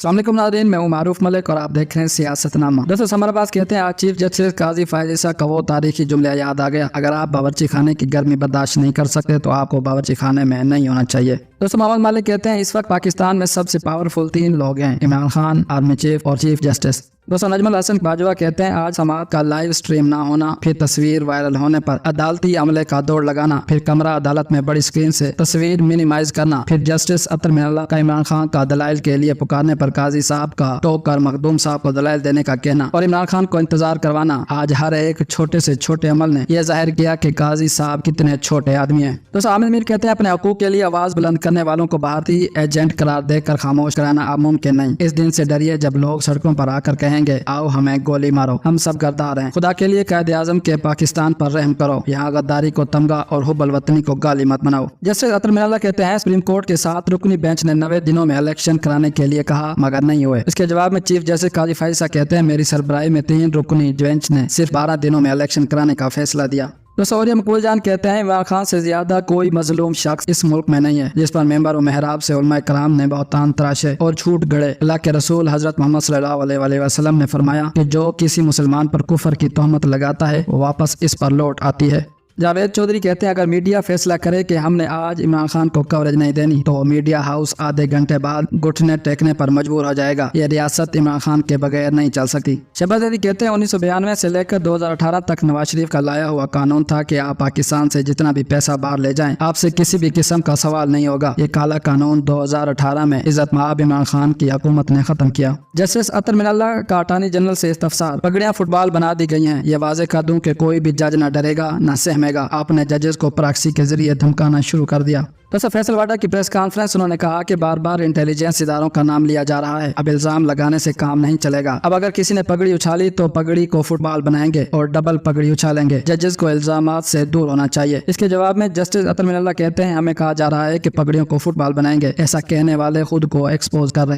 अस्सलाम वालेकुम नाज़रीन, मैं हूं मारूफ मलिक और आप देख रहे हैं सियासतनामा। दोस्तों हमारे पास कहते हैं आज चीफ जस्टिस काजी फायज ईसा का वो तारीखी जुमला याद आ गया, अगर आप बावर्ची खाने की गर्मी बर्दाश्त नहीं कर सकते तो आपको बावर्ची खाने में नहीं होना चाहिए। दोस्तों मोहम्मद मालिक कहते हैं इस वक्त पाकिस्तान में सबसे पावरफुल 3 लोग हैं, इमरान खान, आर्मी चीफ और चीफ जस्टिस। दोस्तों नजमुल हसन बाजवा कहते हैं आज समाअत का लाइव स्ट्रीम ना होना, फिर तस्वीर वायरल होने पर अदालती अमले का दौड़ लगाना, फिर कमरा अदालत में बड़ी स्क्रीन से तस्वीर मिनिमाइज करना, फिर जस्टिस अतर मिनल्ला का इमरान खान का दलाइल के लिए पुकारने पर काजी साहब का टोक कर मखदूम साहब को दलाइल देने का कहना और इमरान खान को इंतजार करवाना, आज हर एक छोटे से छोटे अमल ने यह जाहिर किया कि काजी साहब कितने छोटे आदमी हैं। दोस्तों आमिर मीर कहते हैं अपने हकूक के लिए आवाज बुलंद करने वालों को भारतीय एजेंट करार देकर खामोश कराना अब मुमकिन नहीं। इस दिन से डरिए जब लोग सड़कों पर आकर कहेंगे आओ हमें गोली मारो, हम सब गद्दार हैं, खुदा के लिए कायदे आजम के पाकिस्तान पर रहम करो, यहाँ गद्दारी को तमगा और हुब्बल वतनी को गाली मत बनाओ। जस्टिस अतर मिनल्ला कहते हैं सुप्रीम कोर्ट के 7 रुकनी बेंच ने 90 दिनों में इलेक्शन कराने के लिए कहा मगर नहीं हुए। इसके जवाब में चीफ जस्टिस काजी फायज ईसा कहते हैं मेरी सरबराही में 3 रुकनी बेंच ने सिर्फ 12 दिनों में इलेक्शन कराने का फैसला दिया। दोस्तों और मकबूल जान कहते हैं इमरान खान से ज्यादा कोई मजलूम शख्स इस मुल्क में नहीं है जिस पर मेंबर व मेहराब से उलमा कराम ने बहुतान तराशे और झूठ गड़े। अल्लाह के रसूल हजरत मोहम्मद सल्लल्लाहु अलैहि वसल्लम ने फरमाया कि जो किसी मुसलमान पर कुफर की तोहमत लगाता है वो वापस इस पर लौट आती है। जावेद चौधरी कहते हैं अगर मीडिया फैसला करे कि हमने आज इमरान खान को कवरेज नहीं देनी तो मीडिया हाउस आधे घंटे बाद घुटने टेकने पर मजबूर हो जाएगा। ये रियासत इमरान खान के बगैर नहीं चल सकती। शहबाज अली कहते हैं 1992 से लेकर 2018 तक नवाज शरीफ का लाया हुआ कानून था कि आप पाकिस्तान से जितना भी पैसा बाहर ले जाएं आपसे किसी भी किस्म का सवाल नहीं होगा। ये काला कानून 2018 में इज्जत माब इमरान खान की हुकूमत ने खत्म किया। जस्टिस अतर मिनल्ला का अटॉर्नी जनरल से इस्तफसार, पगड़ियां फुटबॉल बना दी गई हैं, ये वाजे कर दूं कि कोई भी जज न डरेगा न सहमेगा। आपने जजेस को प्रॉक्सी के जरिए धमकाना शुरू कर दिया। तो फैसल वाडा की प्रेस कॉन्फ्रेंस उन्होंने कहा कि बार बार इंटेलिजेंस इदारों का नाम लिया जा रहा है, अब इल्जाम लगाने से काम नहीं चलेगा। अब अगर किसी ने पगड़ी उछाली तो पगड़ी को फुटबॉल बनाएंगे और डबल पगड़ी उछालेंगे। जजेस को इल्जामात से दूर होना चाहिए। इसके जवाब में जस्टिस अतर मिनल्ला कहते हैं हमें कहा जा रहा है कि पगड़ियों को फुटबॉल बनाएंगे, ऐसा कहने वाले खुद को एक्सपोज कर रहे हैं।